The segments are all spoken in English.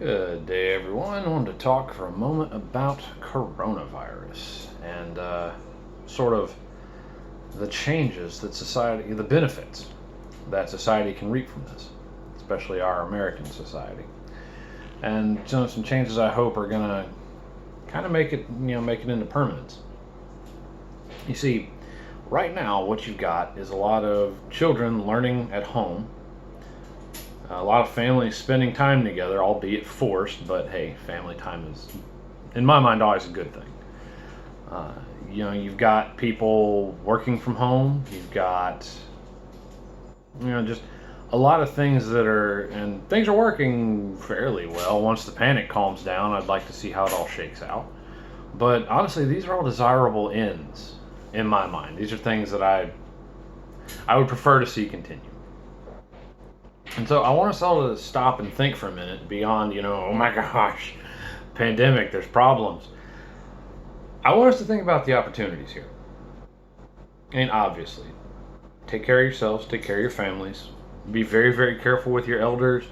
Good day, everyone. I wanted to talk for a moment about coronavirus and sort of the changes that society, the benefits that society can reap from this, especially our American society. And some changes I hope are going to kind of make it into permanence. You see, right now, what you've got is a lot of children learning at home, a lot of families spending time together, albeit forced, but hey, family time is, in my mind, always a good thing. Uh, you've got people working from home, you've got, just a lot of things and things are working fairly well. Once the panic calms down, I'd like to see how it all shakes out. But honestly, these are all desirable ends in my mind. These are things that I would prefer to see continue. And so I want us all to stop and think for a minute beyond, oh my gosh, pandemic, there's problems. I want us to think about the opportunities here. And obviously, take care of yourselves, take care of your families, be very, very careful with your elders,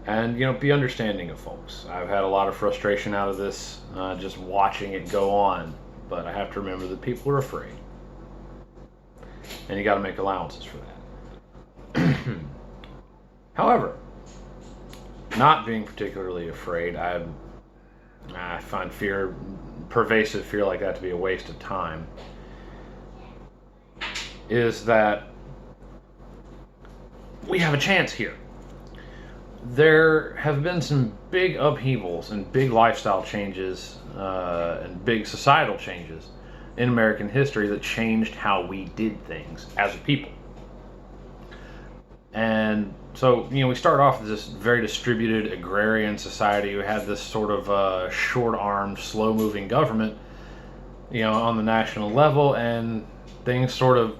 and, be understanding of folks. I've had a lot of frustration out of this, just watching it go on, but I have to remember that people are afraid. And you got to make allowances for that. However, not being particularly afraid, I find pervasive fear like that to be a waste of time, is that we have a chance here. There have been some big upheavals and big lifestyle changes and big societal changes in American history that changed how we did things as a people. And so, we start off as this very distributed agrarian society who had this sort of short-armed, slow-moving government, on the national level, and things sort of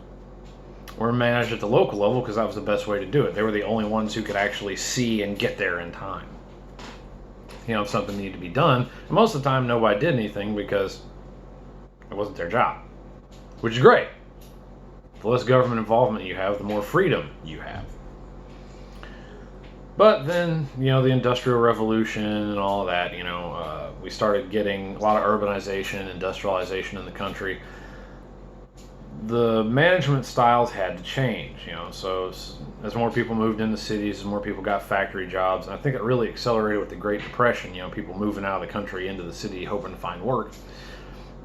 were managed at the local level because that was the best way to do it. They were the only ones who could actually see and get there in time. If something needed to be done, and most of the time nobody did anything because it wasn't their job, which is great. The less government involvement you have, the more freedom you have. But then, the Industrial Revolution and all of that, we started getting a lot of urbanization, industrialization in the country. The management styles had to change, so as more people moved into cities, as more people got factory jobs, and I think it really accelerated with the Great Depression, people moving out of the country into the city hoping to find work.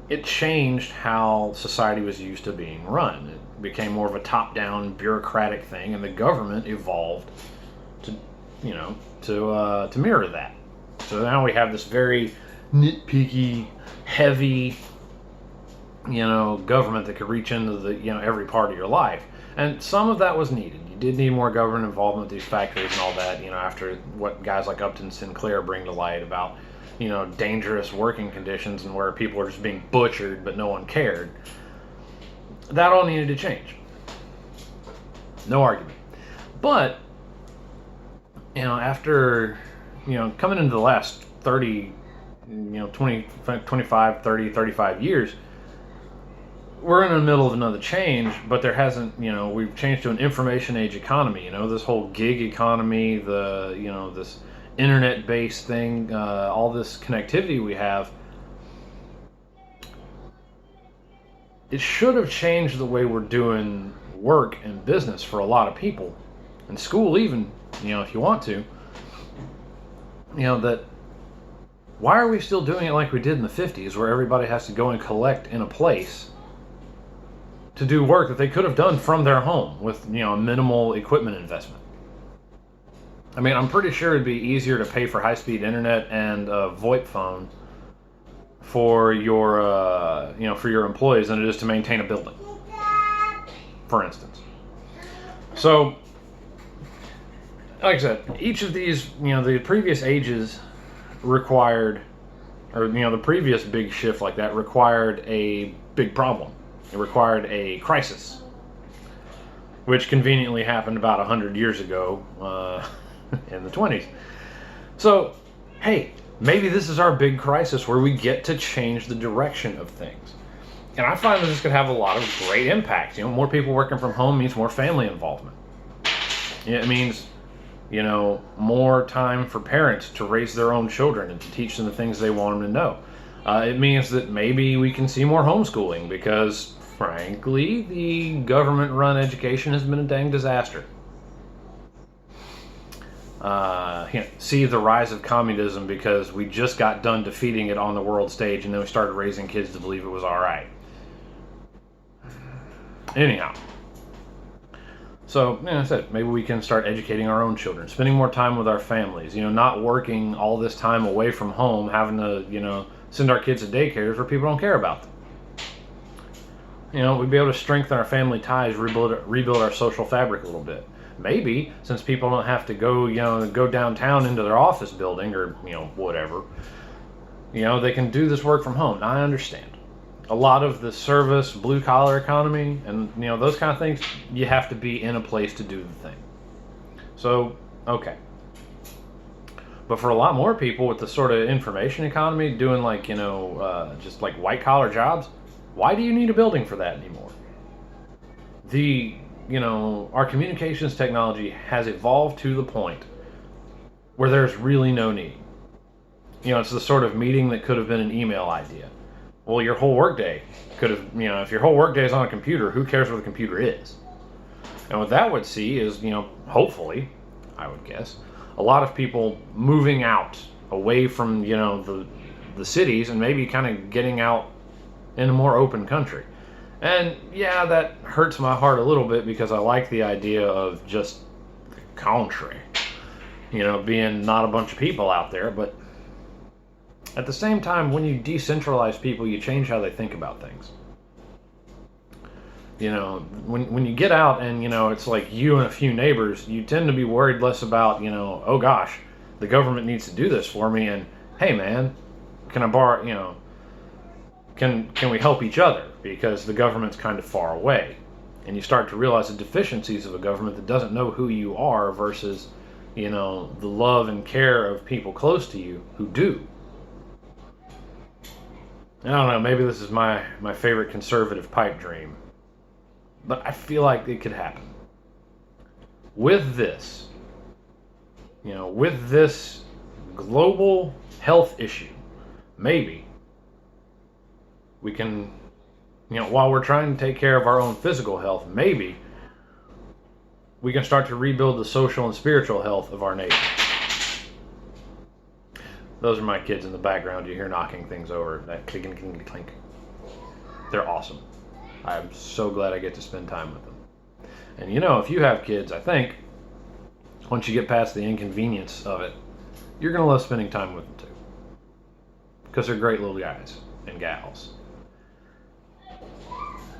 It changed how society was used to being run. It became more of a top-down bureaucratic thing, and the government evolved to mirror that. So now we have this very nitpicky, heavy, government that could reach into the, every part of your life. And some of that was needed. You did need more government involvement with these factories and all that, after what guys like Upton Sinclair bring to light about, dangerous working conditions and where people are just being butchered but no one cared. That all needed to change. No argument. But after, coming into the last 30, 20, 25, 30, 35 years, we're in the middle of another change, but there hasn't, we've changed to an information age economy, this whole gig economy, this internet-based thing, all this connectivity we have. It should have changed the way we're doing work and business for a lot of people, and school even, if you want to, that why are we still doing it like we did in the 50s where everybody has to go and collect in a place to do work that they could have done from their home with, minimal equipment investment? I mean, I'm pretty sure it'd be easier to pay for high-speed internet and a VoIP phone for your, for your employees than it is to maintain a building, for instance. So, like I said, each of these, the previous ages required, or, the previous big shift like that required a big problem. It required a crisis, which conveniently happened about 100 years ago in the 20s. So, hey, maybe this is our big crisis where we get to change the direction of things. And I find that this could have a lot of great impacts. More people working from home means more family involvement. It means more time for parents to raise their own children and to teach them the things they want them to know. It means that maybe we can see more homeschooling because, frankly, the government-run education has been a dang disaster. See the rise of communism because we just got done defeating it on the world stage and then we started raising kids to believe it was all right. Anyhow. So, I said, maybe we can start educating our own children, spending more time with our families, not working all this time away from home, having to, send our kids to daycares where people don't care about them. We'd be able to strengthen our family ties, rebuild our social fabric a little bit. Maybe, since people don't have to go downtown into their office building or, whatever, they can do this work from home. Now, I understand. A lot of the service, blue-collar economy, and, those kind of things, you have to be in a place to do the thing. So, okay. But for a lot more people with the sort of information economy, doing just like white-collar jobs, why do you need a building for that anymore? Our communications technology has evolved to the point where there's really no need. It's the sort of meeting that could have been an email idea. Well, your whole workday could have, if your whole workday is on a computer, who cares where the computer is? And what that would see is, hopefully, I would guess, a lot of people moving out away from, the cities and maybe kind of getting out in a more open country. And yeah, that hurts my heart a little bit because I like the idea of just the country, being not a bunch of people out there, but at the same time, when you decentralize people, you change how they think about things. When you get out and, it's like you and a few neighbors, you tend to be worried less about, oh gosh, the government needs to do this for me, and hey man, can I borrow, can we help each other? Because the government's kind of far away. And you start to realize the deficiencies of a government that doesn't know who you are versus, the love and care of people close to you who do. I don't know, maybe this is my favorite conservative pipe dream, but I feel like it could happen. With this, with this global health issue, maybe we can, while we're trying to take care of our own physical health, maybe we can start to rebuild the social and spiritual health of our nation. Those are my kids in the background. You hear knocking things over. That clink, clink, clink. They're awesome. I'm so glad I get to spend time with them. And if you have kids, I think, once you get past the inconvenience of it, you're going to love spending time with them too. Because they're great little guys and gals.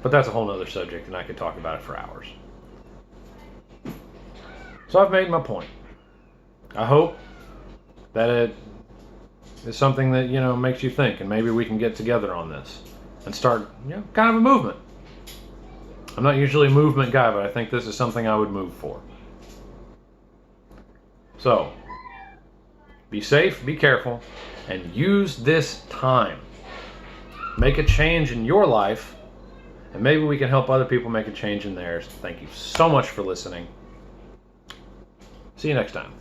But that's a whole nother subject, and I could talk about it for hours. So I've made my point. I hope that it is something that, makes you think, and maybe we can get together on this and start, kind of a movement. I'm not usually a movement guy, but I think this is something I would move for. So, be safe, be careful, and use this time. Make a change in your life, and maybe we can help other people make a change in theirs. Thank you so much for listening. See you next time.